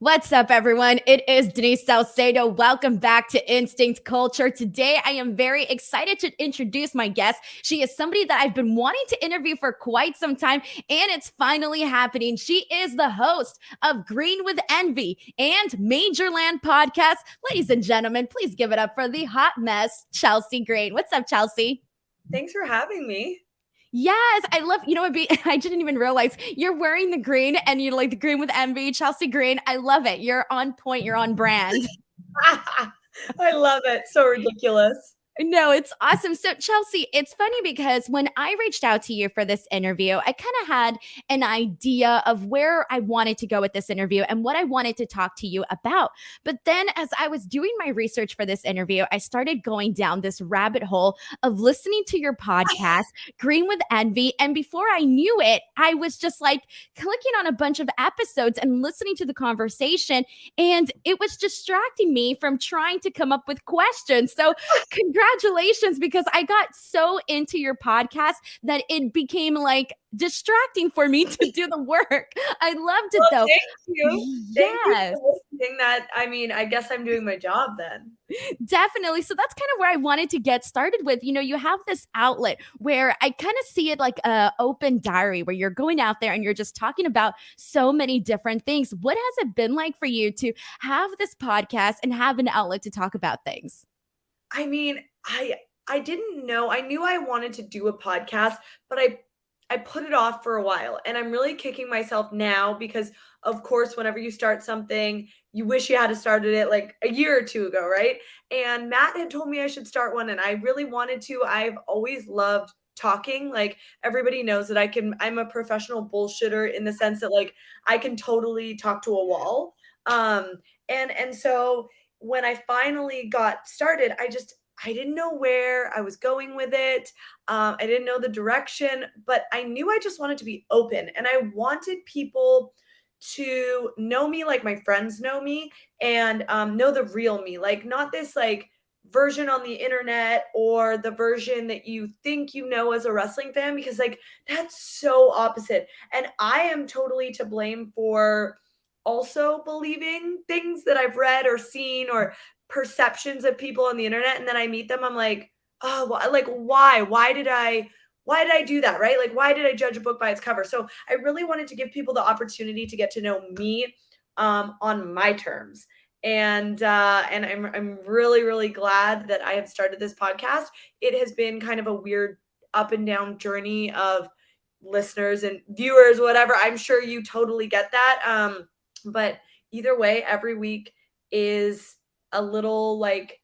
What's up, everyone? It is Denise Salcedo. Welcome back to Instinct Culture. Today, I am very excited to introduce my guest. She is somebody that I've been wanting to interview for quite some time, and it's finally happening. She is the host of Green with Envy and Majorland Podcast. Ladies and gentlemen, please give it up for the hot mess, Chelsea Green. What's up, Chelsea? Thanks for having me. Yes, I love, I didn't even realize you're wearing the green and you like the green with envy, Chelsea Green. I love it. You're on point. You're on brand. I love it. So ridiculous. No, it's awesome. So, Chelsea, it's funny because when I reached out to you for this interview, I kind of had an idea of where I wanted to go with this interview and what I wanted to talk to you about. But then, as I was doing my research for this interview, I started going down this rabbit hole of listening to your podcast, Green with Envy. And before I knew it, I was just like clicking on a bunch of episodes and listening to the conversation. And it was distracting me from trying to come up with questions. So, congratulations, because I got so into your podcast that it became like distracting for me to do the work. I loved it Well, though. thank you. Thank you Yes. for listening. I guess I'm doing my job then. Definitely. So that's kind of where I wanted to get started with. You have this outlet where I kind of see it like a open diary where you're going out there and you're just talking about so many different things. What has it been like for you to have this podcast and have an outlet to talk about things? I mean, I didn't know. I knew I wanted to do a podcast, but I put it off for a while, and I'm really kicking myself now because of course whenever you start something, you wish you had started it like a year or two ago, right? And Matt had told me I should start one and I really wanted to. I've always loved talking. Like everybody knows that I'm a professional bullshitter in the sense that like I can totally talk to a wall. Um and so when I finally got started, I didn't know where I was going with it. I didn't know the direction, but I knew I just wanted to be open and I wanted people to know me like my friends know me and know the real me, like not this like version on the internet or the version that you think you know as a wrestling fan, because like that's so opposite. And I am totally to blame for also believing things that I've read or seen or perceptions of people on the internet, and then I meet them, I'm like, oh, like why? Why did I do that? Right? Like, why did I judge a book by its cover? So I really wanted to give people the opportunity to get to know me on my terms. And I'm really, really glad that I have started this podcast. It has been kind of a weird up and down journey of listeners and viewers, whatever. I'm sure you totally get that. But either way, every week is a little like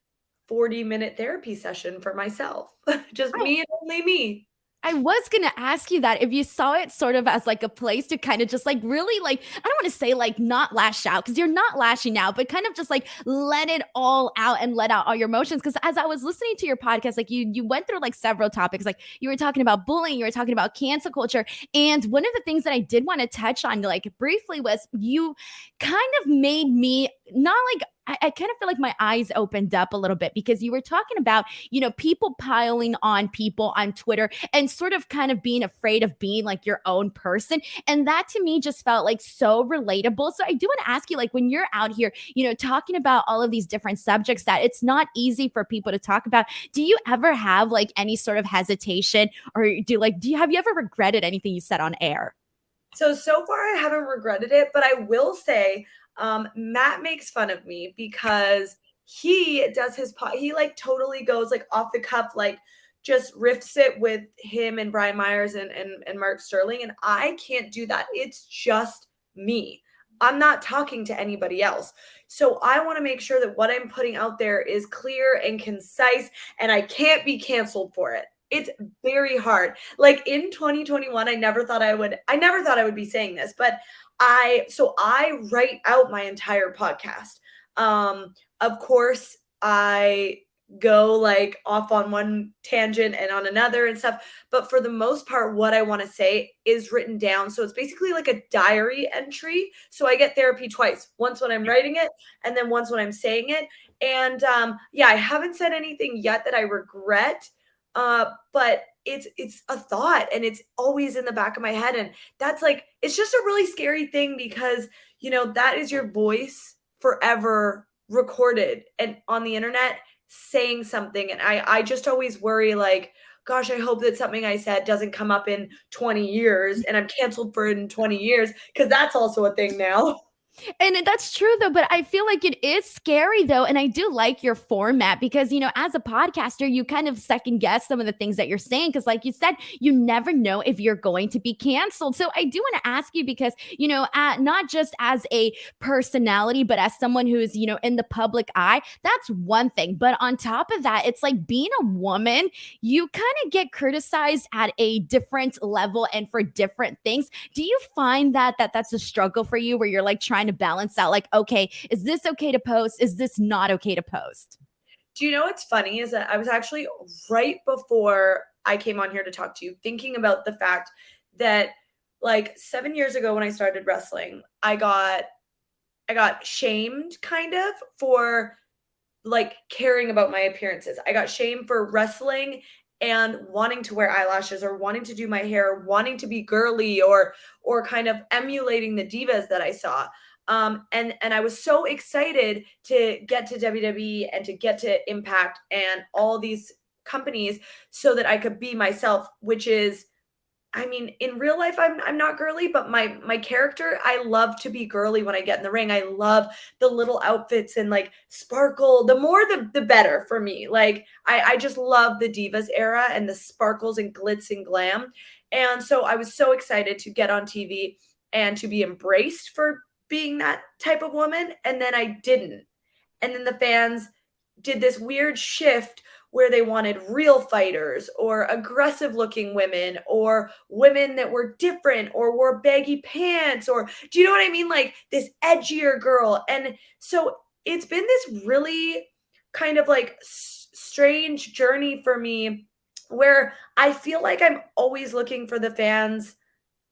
40-minute therapy session for myself. Just me and only me. I was gonna ask you that if you saw it sort of as like a place to kind of just like really like, I don't want to say like not lash out because you're not lashing out, but kind of just like let it all out and let out all your emotions. Because as I was listening to your podcast, like you went through like several topics, like you were talking about bullying, you were talking about cancel culture, and one of the things that I did want to touch on like briefly was you kind of made me not like I kind of feel like my eyes opened up a little bit because you were talking about, people piling on people on Twitter and sort of kind of being afraid of being like your own person. And that to me just felt like so relatable. So I do want to ask you, like, when you're out here, talking about all of these different subjects that it's not easy for people to talk about, do you ever have like any sort of hesitation or have you ever regretted anything you said on air? So far I haven't regretted it, but I will say Matt makes fun of me because he does he like totally goes like off the cuff, like just riffs it with him and Brian Myers and Mark Sterling, and I can't do that. It's just me. I'm not talking to anybody else. So I want to make sure that what I'm putting out there is clear and concise, and I can't be canceled for it. It's very hard. Like in 2021, I never thought I would be saying this, but I write out my entire podcast. Of course, I go like off on one tangent and on another and stuff, but for the most part what I want to say is written down. So it's basically like a diary entry. So I get therapy twice. Once when I'm writing it and then once when I'm saying it. And yeah, I haven't said anything yet that I regret. But it's a thought and it's always in the back of my head, and that's like it's just a really scary thing because that is your voice forever recorded and on the internet saying something. And I just always worry, like, gosh, I hope that something I said doesn't come up in 20 years and I'm canceled for it in 20 years, because that's also a thing now. And that's true though, but I feel like it is scary though. And I do like your format because, as a podcaster, you kind of second guess some of the things that you're saying. Cause like you said, you never know if you're going to be canceled. So I do want to ask you because, not just as a personality, but as someone who's, in the public eye, that's one thing. But on top of that, it's like being a woman, you kind of get criticized at a different level and for different things. Do you find that's a struggle for you where you're like trying to balance out, like, okay, is this okay to post, is this not okay to post? Do you know what's funny is that I was actually, right before I came on here to talk to you, thinking about the fact that, like, 7 years ago when I started wrestling, I got shamed kind of for, like, caring about my appearances. I got shamed for wrestling and wanting to wear eyelashes or wanting to do my hair, wanting to be girly, or kind of emulating the divas that I saw. And I was so excited to get to WWE and to get to Impact and all these companies so that I could be myself, which is, I mean, in real life, I'm not girly, but my character, I love to be girly when I get in the ring. I love the little outfits and, like, sparkle. The more the better for me. Like, I just love the Divas era and the sparkles and glitz and glam. And so I was so excited to get on TV and to be embraced for being that type of woman. And then I didn't. And then the fans did this weird shift where they wanted real fighters or aggressive looking women or women that were different or wore baggy pants, or, do you know what I mean? Like, this edgier girl. And so it's been this really kind of like strange journey for me where I feel like I'm always looking for the fans'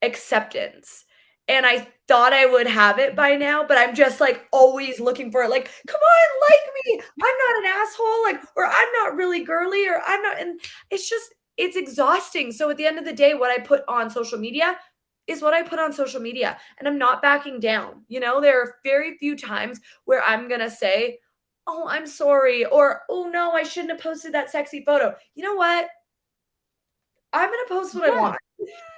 acceptance. And I thought I would have it by now, but I'm just, like, always looking for it. Like, come on, like me. I'm not an asshole, like, or I'm not really girly, or I'm not. And it's exhausting. So at the end of the day, what I put on social media is what I put on social media. And I'm not backing down. There are very few times where I'm going to say, oh, I'm sorry. Or, oh no, I shouldn't have posted that sexy photo. You know what? I'm going to post what I Yeah. want.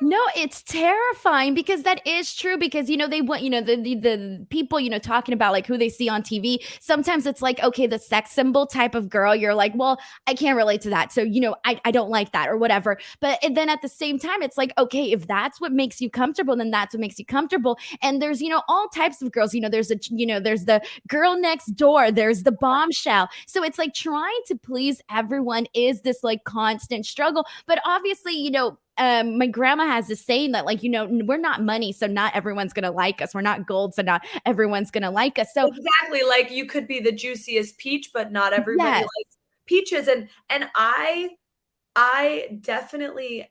No, it's terrifying because that is true because they want the people talking about like who they see on TV. Sometimes it's like, okay, the sex symbol type of girl, you're like, well, I can't relate to that, so I don't like that or whatever. But then at the same time, it's like, okay, if that's what makes you comfortable, then that's what makes you comfortable. And there's all types of girls. There's the girl next door, there's the bombshell. So it's like trying to please everyone is this like constant struggle. But obviously, my grandma has this saying that, like, we're not money, so not everyone's gonna like us. We're not gold, so not everyone's gonna like us. So Exactly, like, you could be the juiciest peach, but not everybody yes. likes peaches. And I definitely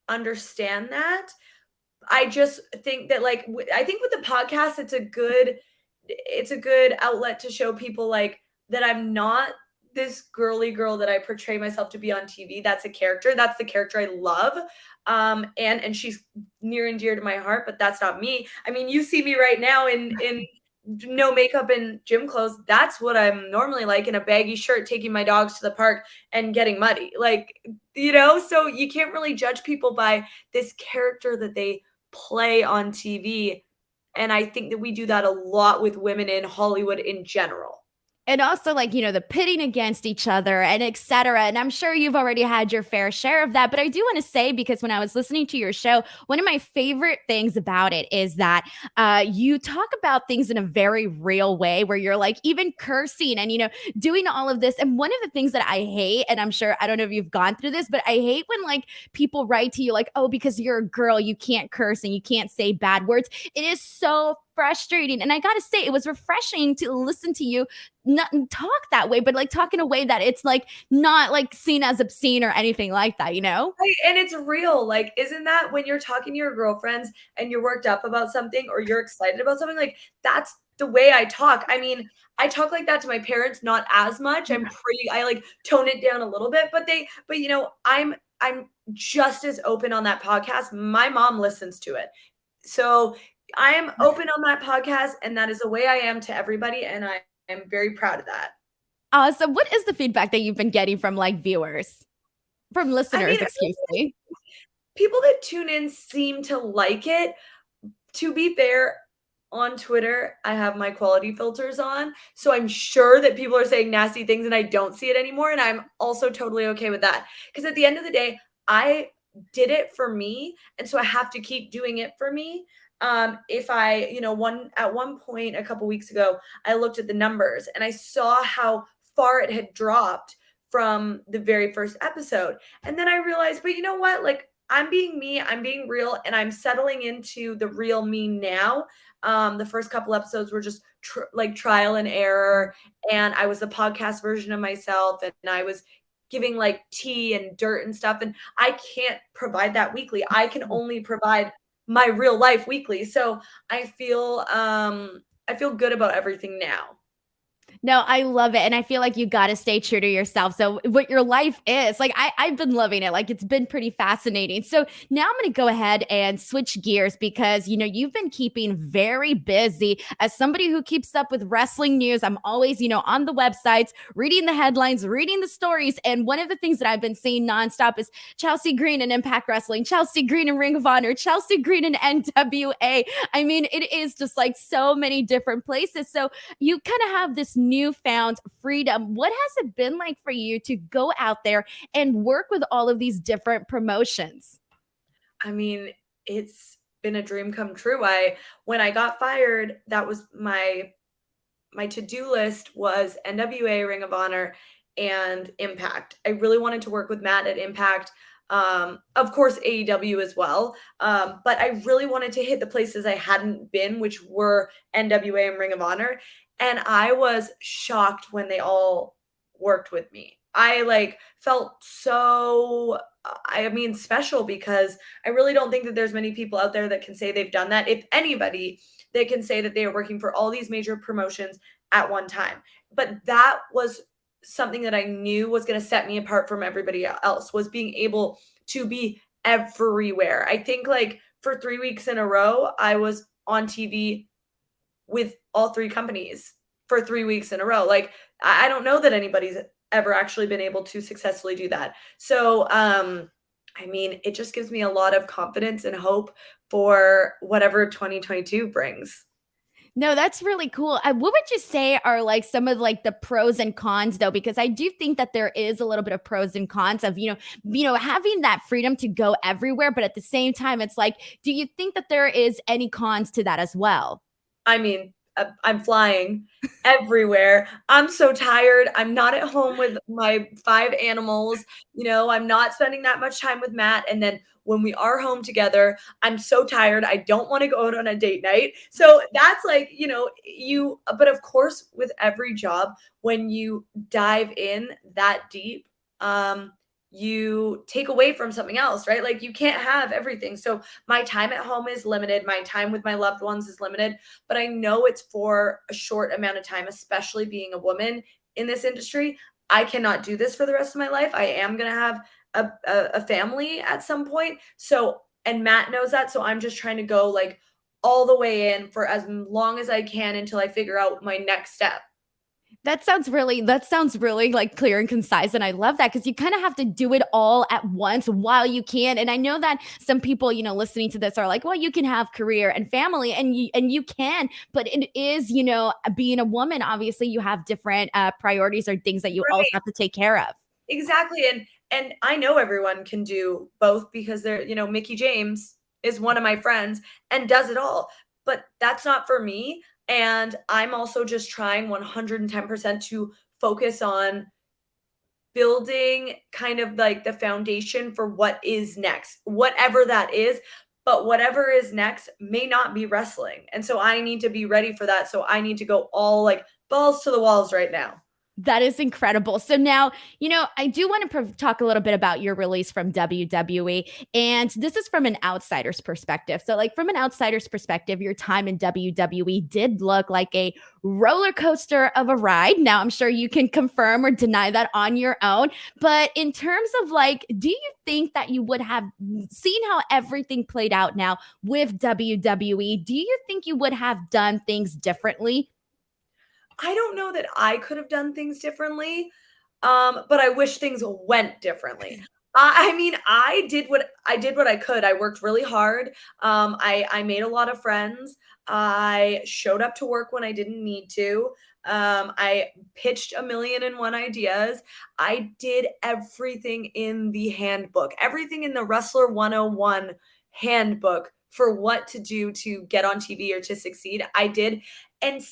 understand that. I just think that, like, I think with the podcast, it's a good outlet to show people, like, that I'm not this girly girl that I portray myself to be on TV. That's a character. That's the character I love. And she's near and dear to my heart, but that's not me. I mean, you see me right now in no makeup and gym clothes. That's what I'm normally like, in a baggy shirt, taking my dogs to the park and getting muddy. Like, so you can't really judge people by this character that they play on TV. And I think that we do that a lot with women in Hollywood in general. And also, like, the pitting against each other and etc. And I'm sure you've already had your fair share of that. But I do want to say, because when I was listening to your show, one of my favorite things about it is that you talk about things in a very real way where you're like even cursing and, doing all of this. And one of the things that I hate, and I'm sure, I don't know if you've gone through this, but I hate when like people write to you like, oh, because you're a girl, you can't curse and you can't say bad words. It is so frustrating. And I got to say, it was refreshing to listen to you not talk that way, but like talk in a way that it's like not like seen as obscene or anything like that. Right, and it's real. Like, isn't that when you're talking to your girlfriends and you're worked up about something or you're excited about something? Like, that's the way I talk. I mean, I talk like that to my parents, not as much. I like tone it down a little bit, but I'm just as open on that podcast. My mom listens to it. So I am open on that podcast, and that is the way I am to everybody, and I am very proud of that. Awesome. What is the feedback that you've been getting from like viewers? From I listeners, mean, excuse me. people that tune in seem to like it. To be fair, on Twitter, I have my quality filters on, so I'm sure that people are saying nasty things and I don't see it anymore, and I'm also totally okay with that. Because at the end of the day, I did it for me, and so I have to keep doing it for me. If I, at one point a couple weeks ago, I looked at the numbers and I saw how far it had dropped from the very first episode. And then I realized, but you know what? Like, I'm being me, I'm being real, and I'm settling into the real me now. The first couple episodes were just like trial and error, and I was the podcast version of myself, and I was giving like tea and dirt and stuff, and I can't provide that weekly. I can only provide my real life weekly. So I feel good about everything now. No, I love it. And I feel like you got to stay true to yourself. So, what your life is, like, I've been loving it. Like, it's been pretty fascinating. So, now I'm going to go ahead and switch gears because, you've been keeping very busy. As somebody who keeps up with wrestling news, I'm always, on the websites, reading the headlines, reading the stories. And one of the things that I've been seeing nonstop is Chelsea Green in Impact Wrestling, Chelsea Green in Ring of Honor, Chelsea Green in NWA. I mean, it is just like so many different places. So, you kind of have this newfound freedom. What has it been like for you to go out there and work with all of these different promotions? I mean, it's been a dream come true. When I got fired, that was my to-do list was NWA, Ring of Honor, and Impact. I really wanted to work with Matt at Impact. Of course, AEW as well. But I really wanted to hit the places I hadn't been, which were NWA and Ring of Honor. And I was shocked when they all worked with me. I like felt so I mean special because I really don't think that there's many people out there that can say they've done that. If anybody, they can say that they are working for all these major promotions at one time. But that was something that I knew was going to set me apart from everybody else, was being able to be everywhere. I think like for 3 weeks in a row I was on TV with all three companies for 3 weeks in a row. Like I don't know that anybody's ever actually been able to successfully do that. So I mean, it just gives me a lot of confidence and hope for whatever 2022 brings. No, that's really cool. What would you say are like some of like the pros and cons though? Because I do think that there is a little bit of pros and cons of, having that freedom to go everywhere. But at the same time, it's like, do you think that there is any cons to that as well? I mean, I'm flying everywhere. I'm so tired. I'm not at home with my 5 animals. I'm not spending that much time with Matt. And then when we are home together, I'm so tired. I don't want to go out on a date night. So that's like, but of course, with every job, when you dive in that deep, you take away from something else, right? Like you can't have everything. So my time at home is limited. My time with my loved ones is limited, but I know it's for a short amount of time, especially being a woman in this industry. I cannot do this for the rest of my life. I am going to have a family at some point. So, and Matt knows that. So I'm just trying to go like all the way in for as long as I can until I figure out my next step. That sounds really like clear and concise. And I love that because you kind of have to do it all at once while you can. And I know that some people, listening to this are like, well, you can have career and family and you can, but it is, being a woman, obviously you have different priorities or things that you also Right. have to take care of. Exactly. And I know everyone can do both because they're, Mickey James is one of my friends and does it all. But that's not for me. And I'm also just trying 110% to focus on building kind of like the foundation for what is next, whatever that is. But whatever is next may not be wrestling. And so I need to be ready for that. So I need to go all like balls to the walls right now. That is incredible. So now, I do want to talk a little bit about your release from WWE. And this is from an outsider's perspective. So, like, from an outsider's perspective, your time in WWE did look like a roller coaster of a ride. Now, I'm sure you can confirm or deny that on your own. But in terms of, like, do you think that you would have seen how everything played out now with WWE? Do you think you would have done things differently? I don't know that I could have done things differently, but I wish things went differently. I mean, I did what I could. I worked really hard. I made a lot of friends. I showed up to work when I didn't need to. I pitched a million and one ideas. I did everything in the handbook, everything in the Wrestler 101 handbook for what to do to get on TV or to succeed. I did. And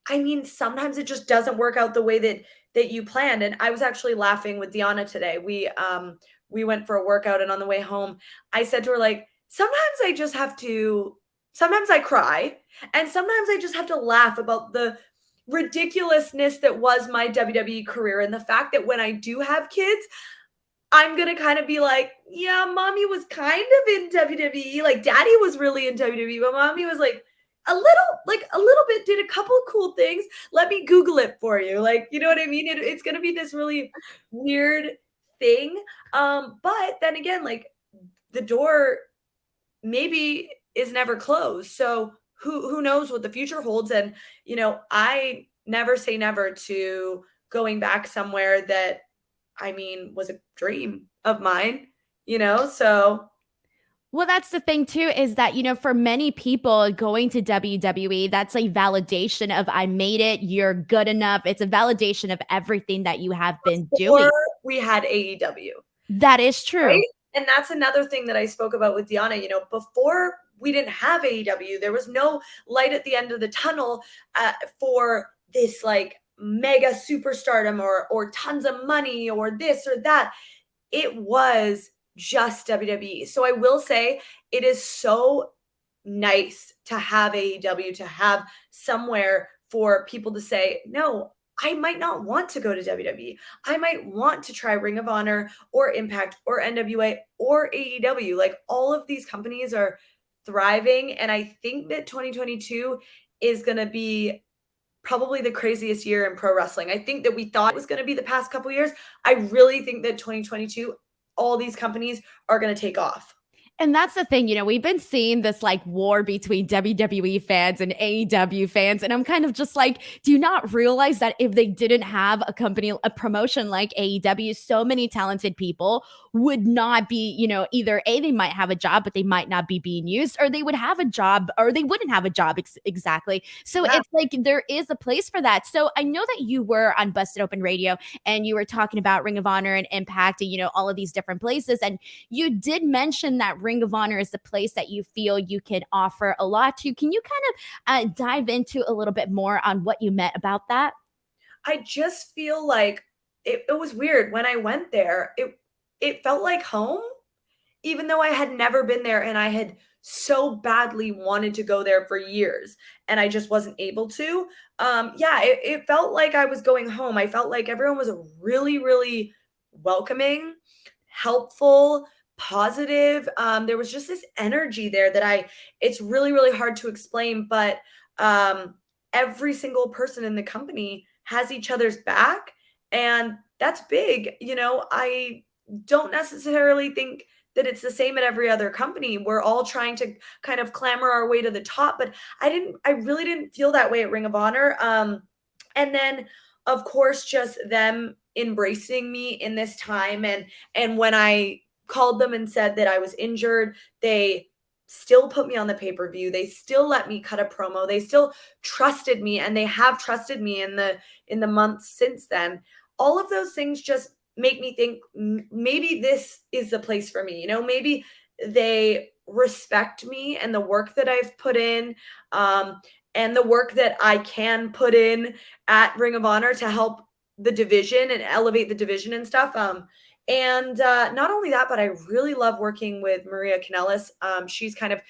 I mean, sometimes it just doesn't work out the way that you planned. And I was actually laughing with Deanna today. We went for a workout, and on the way home, I said to her, like, sometimes I cry, and sometimes I just have to laugh about the ridiculousness that was my WWE career and the fact that when I do have kids, I'm gonna kind of be like, yeah, mommy was kind of in WWE. Like, daddy was really in WWE, but mommy was like a little bit, did a couple of cool things. Let me Google it for you. Like, you know what I mean? It's gonna be this really weird thing. But then again, like, the door maybe is never closed. So who knows what the future holds? And I never say never to going back somewhere that, I mean, was a dream of mine, so Well, that's the thing too, is that, for many people going to WWE, that's a validation of I made it, you're good enough. It's a validation of everything that you have been before doing. we had AEW, That is true. right? And that's another thing that I spoke about with Deanna. Before we didn't have AEW, there was no light at the end of the tunnel for this like mega superstardom or tons of money or this or that. It was just WWE. So I will say it is so nice to have AEW, to have somewhere for people to say, no, I might not want to go to WWE. I might want to try Ring of Honor or Impact or NWA or AEW. Like, all of these companies are thriving. And I think that 2022 is going to be probably the craziest year in pro wrestling. I think that we thought it was going to be the past couple years. I really think that 2022, all these companies are going to take off. And that's the thing, we've been seeing this like war between WWE fans and AEW fans. And I'm kind of just like, do you not realize that if they didn't have a promotion like AEW, so many talented people would not be, either A, they might have a job, but they might not be being used, or they would have a job, or they wouldn't have a job exactly. So Yeah. it's like there is a place for that. So I know that you were on Busted Open Radio and you were talking about Ring of Honor and Impact and, all of these different places. And you did mention that Ring of Honor is the place that you feel you can offer a lot to. Can you kind of dive into a little bit more on what you meant about that? I just feel like it was weird when I went there. It felt like home, even though I had never been there and I had so badly wanted to go there for years and I just wasn't able to. Yeah, it felt like I was going home. I felt like everyone was really, really welcoming, helpful, positive. There was just this energy there that it's really, really hard to explain, but every single person in the company has each other's back. And that's big. I don't necessarily think that it's the same at every other company. We're all trying to kind of clamber our way to the top, but I really didn't feel that way at Ring of Honor. And then of course just them embracing me in this time, and when I called them and said that I was injured, they still put me on the pay-per-view. They still let me cut a promo. They still trusted me, and they have trusted me in the months since then. All of those things just make me think maybe this is the place for me. Maybe they respect me and the work that I've put in, and the work that I can put in at Ring of Honor to help the division and elevate the division and stuff. And not only that, but I really love working with Maria Kanellis. She's kind of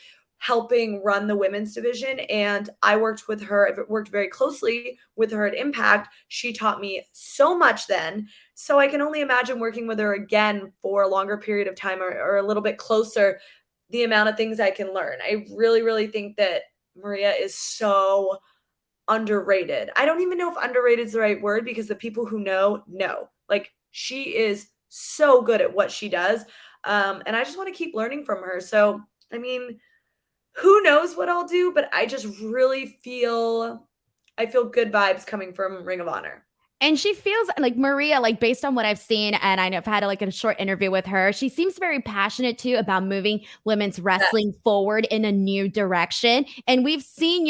helping run the women's division, and I worked with her. I worked very closely with her at Impact. She taught me so much then. So I can only imagine working with her again for a longer period of time, or a little bit closer, the amount of things I can learn. I really, really think that Maria is so underrated. I don't even know if underrated is the right word, because the people who know. Like, she is so good at what she does. And I just want to keep learning from her. So, I mean, who knows what I'll do, but I just really I feel good vibes coming from Ring of Honor. And she feels like Maria, like based on what I've seen, and I know I've had like a short interview with her, she seems very passionate too about moving women's wrestling forward in a new direction. And we've seen,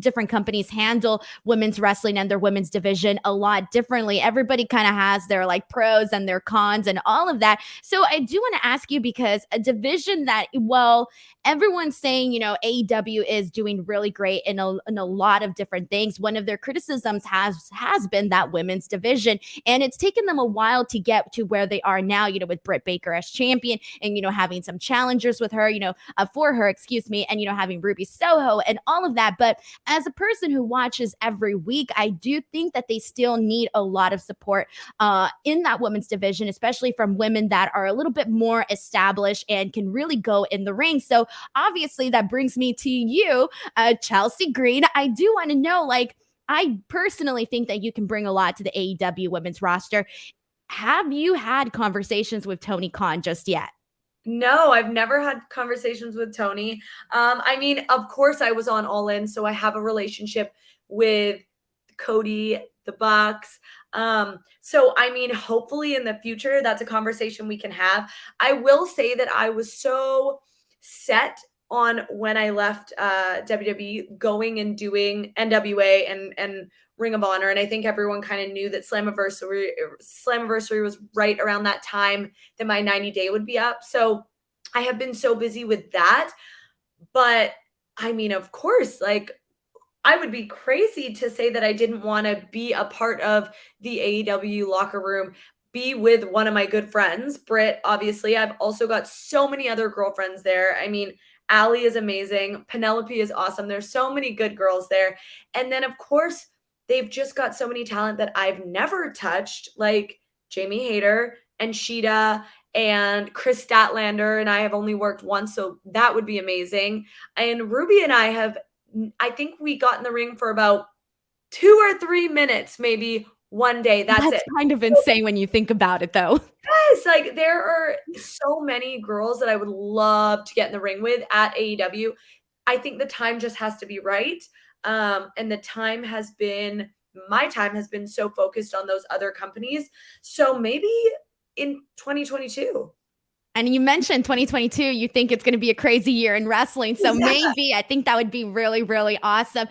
different companies handle women's wrestling and their women's division a lot differently. Everybody kind of has their like pros and their cons and all of that. So I do want to ask you, because a division that, well, everyone's saying, AEW is doing really great in a lot of different things. One of their criticisms has been that women's division, and it's taken them a while to get to where they are now, with Britt Baker as champion, and having some challengers with her, for her, excuse me, and having Ruby Soho and all of that. But as a person who watches every week, I do think that they still need a lot of support in that women's division, especially from women that are a little bit more established and can really go in the ring. So obviously that brings me to you, Chelsea Green. I do want to know, like, I personally think that you can bring a lot to the AEW women's roster. Have you had conversations with Tony Khan just yet? No, I've never had conversations with Tony. I mean, of course I was on All In, so I have a relationship with Cody, the Bucks. So I mean, hopefully in the future, that's a conversation we can have. I will say that I was so set on, when I left WWE, going and doing NWA and Ring of Honor, and I think everyone kind of knew that Slammiversary was right around that time that my 90-day would be up. So I have been so busy with that. But I mean, of course, like, I would be crazy to say that I didn't want to be a part of the AEW locker room, be with one of my good friends, Britt, obviously. I've also got so many other girlfriends there. I mean, Allie is amazing. Penelope is awesome. There's so many good girls there. And then, of course, they've just got so many talent that I've never touched, like Jamie Hayter and Sheeta and Chris Statlander. And I have only worked once, so that would be amazing. And Ruby and I think we got in the ring for about 2 or 3 minutes, maybe one day. That's That's it. kind of insane when you think about it, though. Yes, like, there are so many girls that I would love to get in the ring with at AEW. I think the time just has to be right. And my time has been so focused on those other companies. So maybe in 2022. And you mentioned 2022, you think it's going to be a crazy year in wrestling. So Yeah. maybe I think that would be really, really awesome.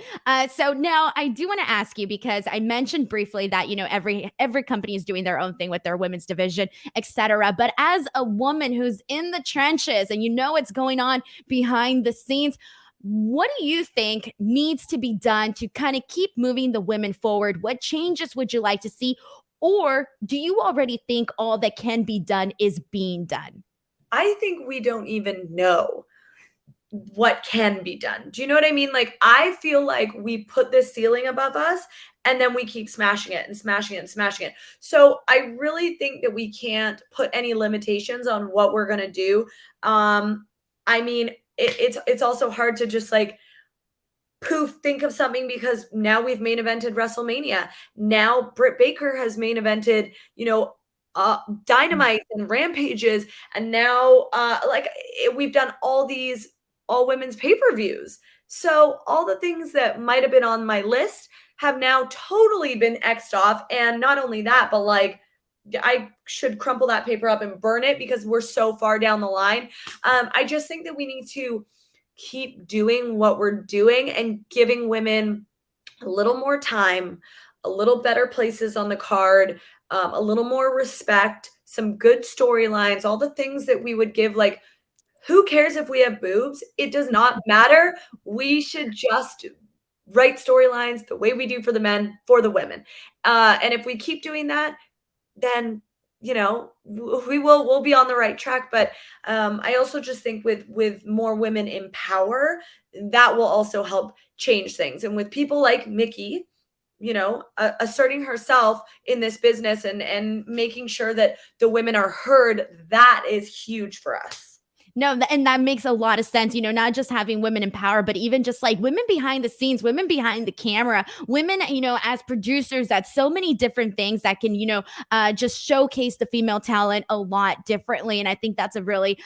So now I do want to ask you, because I mentioned briefly that, every company is doing their own thing with their women's division, etc. But as a woman who's in the trenches and what's going on behind the scenes, what do you think needs to be done to kind of keep moving the women forward? What changes would you like to see? Or do you already think all that can be done is being done? I think we don't even know what can be done. Do you know what I mean? Like, I feel like we put this ceiling above us, and then we keep smashing it and smashing it and smashing it. So I really think that we can't put any limitations on what we're going to do. I mean, it's also hard to just, like, think of something, because now we've main evented WrestleMania. Now Britt Baker has main evented, Dynamite and Rampages, and now we've done all these all women's pay-per-views. So all the things that might have been on my list have now totally been X'd off. And not only that, but like, I should crumple that paper up and burn it, because we're so far down the line. I just think that we need to keep doing what we're doing and giving women a little more time, a little better places on the card, a little more respect, some good storylines, all the things that we would give. Like, who cares if we have boobs? It does not matter. We should just write storylines the way we do for the men, for the women. And if we keep doing that, then we'll be on the right track. But I also just think with more women in power, that will also help change things. And with people like Mickey, asserting herself in this business and making sure that the women are heard, that is huge for us. No, and that makes a lot of sense. Not just having women in power, but even just like women behind the scenes, women behind the camera, women, as producers, that's so many different things that can, just showcase the female talent a lot differently. And I think that's a really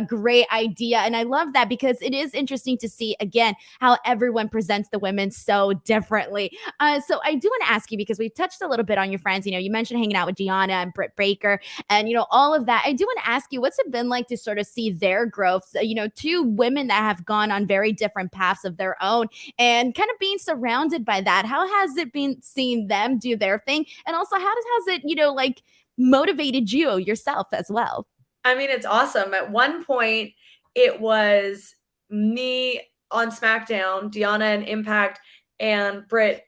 great idea. And I love that because it is interesting to see, again, how everyone presents the women so differently. So I do want to ask you, because we've touched a little bit on your friends. You mentioned hanging out with Gianna and Britt Baker and, all of that. I do want to ask you, what's it been like to sort of see their growth, two women that have gone on very different paths of their own and kind of being surrounded by that? How has it been seeing them do their thing? And also, has it, like motivated you yourself as well? I mean, it's awesome. At one point, it was me on SmackDown, Deanna and Impact, and Britt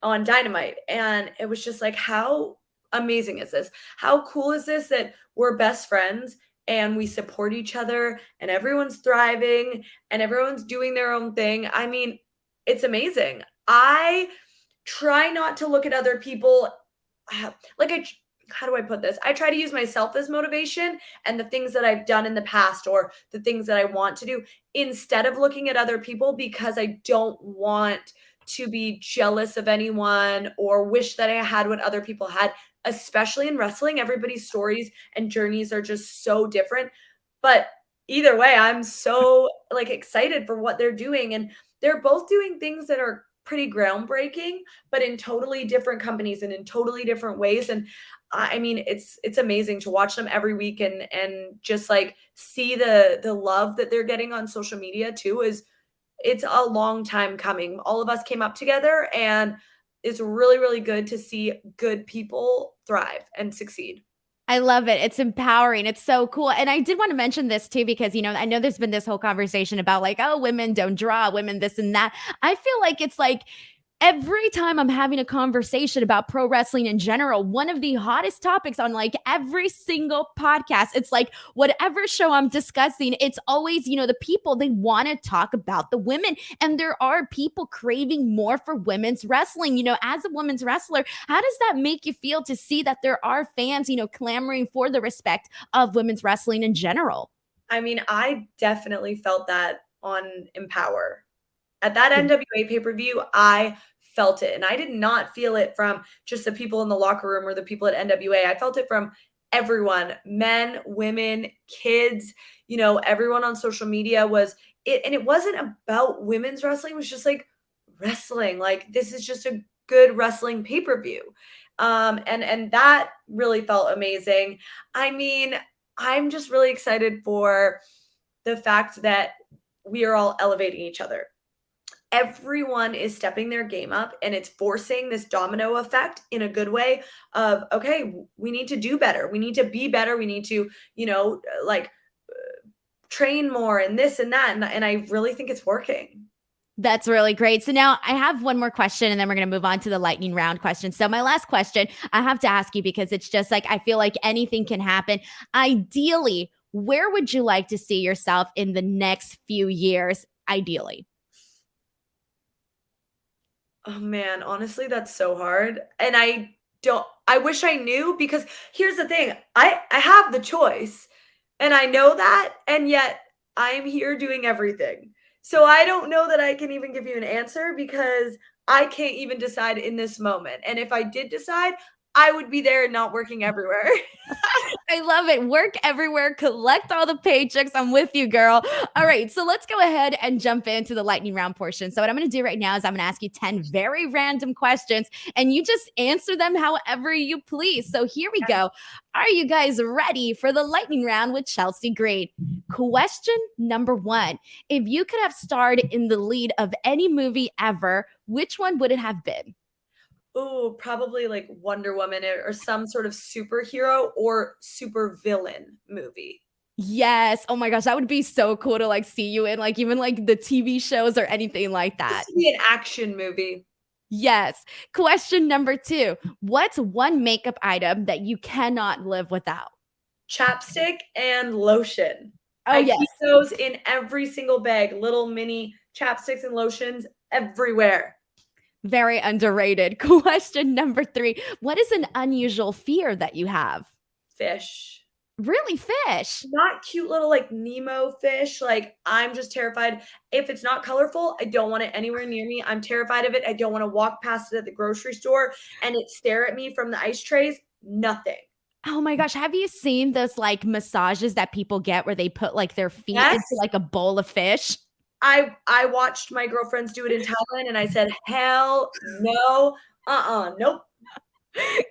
on Dynamite. And it was just like, how amazing is this? How cool is this that we're best friends and we support each other and everyone's thriving and everyone's doing their own thing? I mean, it's amazing. I try not to look at other people like how do I put this? I try to use myself as motivation and the things that I've done in the past or the things that I want to do instead of looking at other people, because I don't want to be jealous of anyone or wish that I had what other people had, especially in wrestling. Everybody's stories and journeys are just so different. But either way, I'm so like excited for what they're doing. And they're both doing things that are pretty groundbreaking, but in totally different companies and in totally different ways. And I mean, it's amazing to watch them every week and just like see the love that they're getting on social media too. Is It's a long time coming. All of us came up together, and it's really, really good to see good people thrive and succeed. I love it. It's empowering. It's so cool. And I did want to mention this too, because, I know there's been this whole conversation about like, oh, women don't draw, women this and that. I feel like it's like every time I'm having a conversation about pro wrestling in general, one of the hottest topics on like every single podcast, it's like whatever show I'm discussing, it's always, the people, they want to talk about the women. And there are people craving more for women's wrestling. As a women's wrestler, how does that make you feel to see that there are fans, clamoring for the respect of women's wrestling in general? I mean, I definitely felt that on Empower. At that NWA pay-per-view, I felt it, and I did not feel it from just the people in the locker room or the people at NWA. I felt it from everyone, men, women, kids, everyone on social media was it. And it wasn't about women's wrestling. It was just like wrestling. Like, this is just a good wrestling pay-per-view. And that really felt amazing. I mean, I'm just really excited for the fact that we are all elevating each other. Everyone is stepping their game up, and it's forcing this domino effect in a good way of, okay, we need to do better. We need to be better. We need to, train more and this and that. And I really think it's working. That's really great. So now I have one more question and then we're going to move on to the lightning round question. So my last question, I have to ask you because it's just like, I feel like anything can happen. Ideally, where would you like to see yourself in the next few years? Ideally. Oh man, honestly, that's so hard. And I wish I knew, because here's the thing. I have the choice and I know that, and yet I'm here doing everything. So I don't know that I can even give you an answer, because I can't even decide in this moment. And if I did decide, I would be there and not working everywhere. I love it. Work everywhere, collect all the paychecks. I'm with you, girl. All right. So let's go ahead and jump into the lightning round portion. So, what I'm going to do right now is I'm going to ask you 10 very random questions and you just answer them however you please. So, here we go. Are you guys ready for the lightning round with Chelsea Green? Question number one: if you could have starred in the lead of any movie ever, which one would it have been? Oh, probably like Wonder Woman or some sort of superhero or super villain movie. Yes. Oh my gosh, that would be so cool to like see you in like even like the TV shows or anything like This that. to be an action movie. Yes. Question number 2. What's one makeup item that you cannot live without? Chapstick and lotion. Oh, I keep yes. those in every single bag, little mini chapsticks and lotions everywhere. Very underrated. Question number 3. What is an unusual fear that you have? Fish. Really, fish? Not cute little like Nemo fish. Like, I'm just terrified. If it's not colorful, I don't want it anywhere near me. I'm terrified of it. I don't want to walk past it at the grocery store and it stare at me from the ice trays. Nothing. Oh my gosh, have you seen those like massages that people get where they put like their feet into Yes. like a bowl of fish? I watched my girlfriends do it in Thailand and I said, "Hell no. Nope."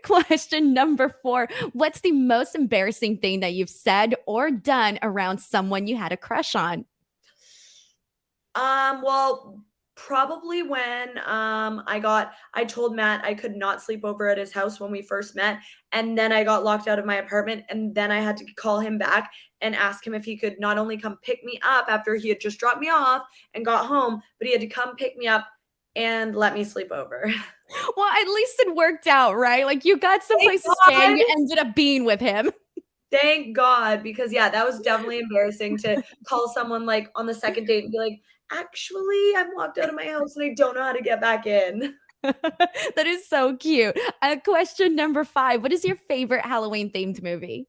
Question number 4. What's the most embarrassing thing that you've said or done around someone you had a crush on? Well, probably when I told Matt I could not sleep over at his house when we first met, and then I got locked out of my apartment, and then I had to call him back and ask him if he could not only come pick me up after he had just dropped me off and got home, but he had to come pick me up and let me sleep over. Well, at least it worked out, right? Like you got Thank someplace to stay and God. you ended up being with him. Thank God, because yeah, that was definitely embarrassing to call someone like on the second date and be like, actually, I'm locked out of my house and I don't know how to get back in. That is so cute. Question number 5. What is your favorite Halloween themed movie?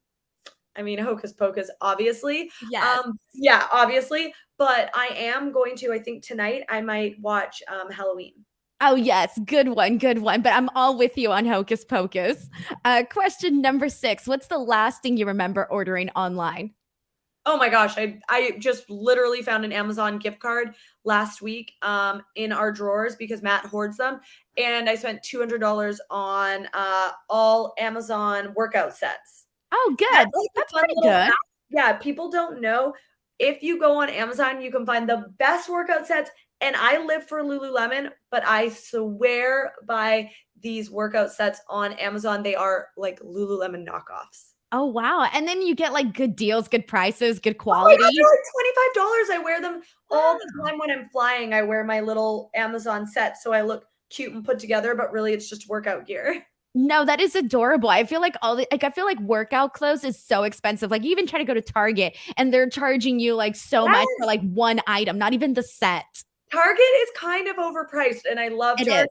I mean, Hocus Pocus, obviously. Yes. Yeah, obviously. But I am going to, I think tonight I might watch Halloween. Oh, yes. Good one. Good one. But I'm all with you on Hocus Pocus. Question number 6. What's the last thing you remember ordering online? Oh my gosh, I just literally found an Amazon gift card last week in our drawers because Matt hoards them. And I spent $200 on all Amazon workout sets. Oh, good. That's like a That's fun pretty little good. hack. Yeah, people don't know. If you go on Amazon, you can find the best workout sets, and I live for Lululemon, but I swear by these workout sets on Amazon, they are like Lululemon knockoffs. Oh, wow. And then you get like good deals, good prices, good Oh my god, quality. they're like $25. I wear them all the Wow. time when I'm flying. I wear my little Amazon set so I look cute and put together, but really it's just workout gear. No, that is adorable. I feel like I feel like workout clothes is so expensive. Like you even try to go to Target and they're charging you like so much for Yes. like one item, not even the set. Target is kind of overpriced, and I love It is. Target,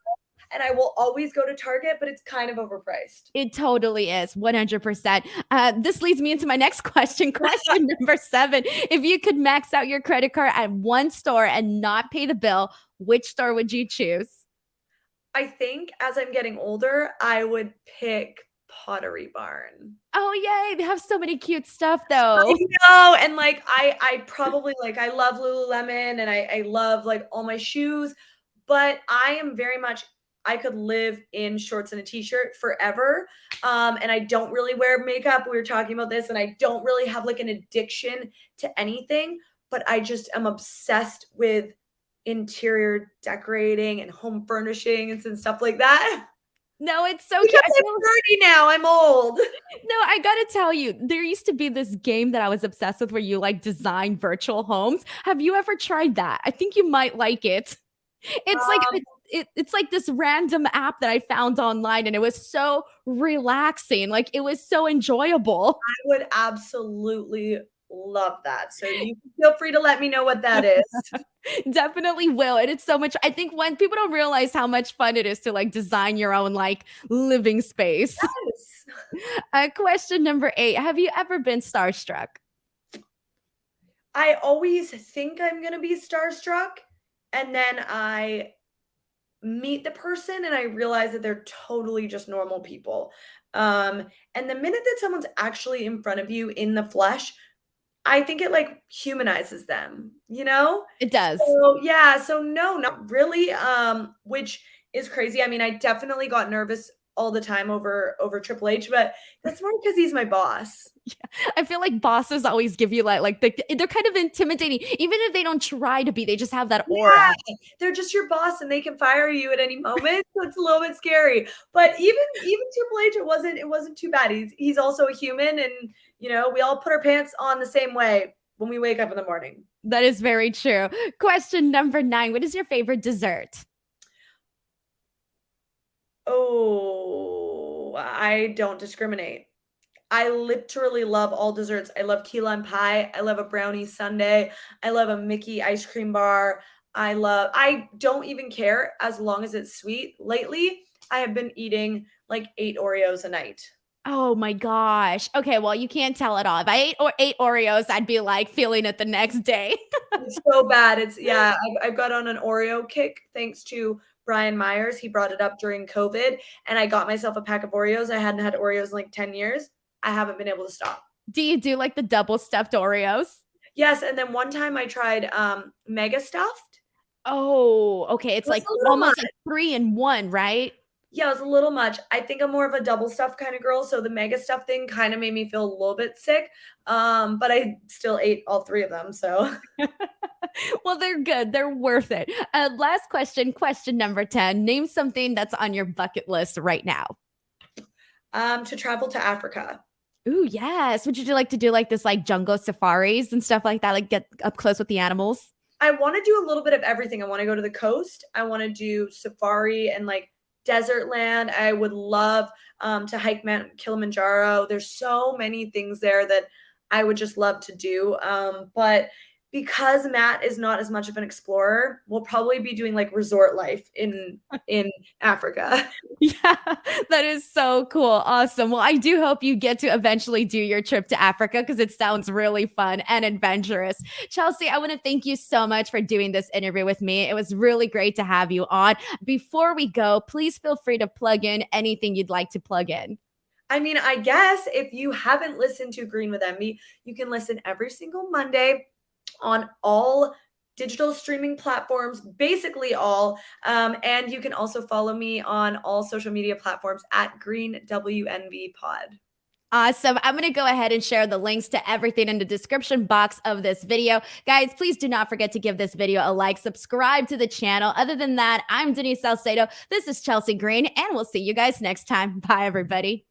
and I will always go to Target, but it's kind of overpriced. It totally is 100%. This leads me into my next question. Question number 7. If you could max out your credit card at one store and not pay the bill, which store would you choose? I think as I'm getting older, I would pick Pottery Barn. Oh, yay. They have so many cute stuff I though. know, and, like, I probably like, I love Lululemon, and I love, like, all my shoes, but I am very much I could live in shorts and a t-shirt forever, and I don't really wear makeup, we were talking about this, and I don't really have, like, an addiction to anything, but I just am obsessed with interior decorating and home furnishings and stuff like that. No, it's so cute. Because I I'm feel 30 now, I'm old. No, I gotta tell you, there used to be this game that I was obsessed with where you like design virtual homes. Have you ever tried that? I think you might like it. It's like Um, it's like this random app that I found online and it was so relaxing. Like it was so enjoyable. I would absolutely love that. So you can feel free to let me know what that is. Definitely will. And it's so much I think when people don't realize how much fun it is to like design your own like living space. Yes. Question number 8. Have you ever been starstruck? I always think I'm gonna be starstruck, and then I meet the person and I realize that they're totally just normal people. And the minute that someone's actually in front of you in the flesh, I think it, like, humanizes them, you know? It does. So, yeah, so no, not really, which is crazy. I mean, I definitely got nervous all the time over Triple H, but that's more because he's my boss. I feel like bosses always give you they're kind of intimidating, even if they don't try to be. They just have that aura. Yeah, they're just your boss and they can fire you at any moment, so it's a little bit scary. But even Triple H, it wasn't too bad. He's also a human, and we all put our pants on the same way when we wake up in the morning. That is very true. Question number 9. What is your favorite dessert? I don't discriminate. I literally love all desserts. I love key lime pie. I love a brownie sundae. I love a Mickey ice cream bar. I don't even care as long as it's sweet. Lately, I have been eating like 8 Oreos a night. Oh my gosh. Okay, well, you can't tell at all. If I ate Oreos, I'd be like feeling it the next day. It's so bad. It's yeah, I've got on an Oreo kick thanks to Brian Myers. He brought it up during COVID, and I got myself a pack of Oreos. I hadn't had Oreos in like 10 years. I haven't been able to stop. Do you do like the double stuffed Oreos? Yes, and then one time I tried mega stuffed. Oh, okay. It It's was like a little almost much. like 3 in 1, right? Yeah, it was a little much. I think I'm more of a double stuffed kind of girl, so the mega stuff thing kind of made me feel a little bit sick. But I still ate all 3 of them, so Well, they're good. They're worth it. Last question, question number 10. Name something that's on your bucket list right now. to travel to Africa. Ooh, yes. Would you like to do like this like jungle safaris and stuff like that? Like get up close with the animals? I wanna do a little bit of everything. I wanna go to the coast. I wanna do safari and, like, desert land. I would love, to hike Mount Kilimanjaro. There's so many things there that I would just love to do, but because Matt is not as much of an explorer, we'll probably be doing, like, resort life in Africa. Yeah, that is so cool. Awesome. Well, I do hope you get to eventually do your trip to Africa because it sounds really fun and adventurous. Chelsea, I want to thank you so much for doing this interview with me. It was really great to have you on. Before we go, please feel free to plug in anything you'd like to plug in. I mean, I guess if you haven't listened to Green with Envy, you can listen every single Monday on all digital streaming platforms, basically all. And you can also follow me on all social media platforms at Green WNV Pod. Awesome. I'm going to go ahead and share the links to everything in the description box of this video. Guys, please do not forget to give this video a like, subscribe to the channel. Other than that, I'm Denise Salcedo. This is Chelsea Green, and we'll see you guys next time. Bye, everybody.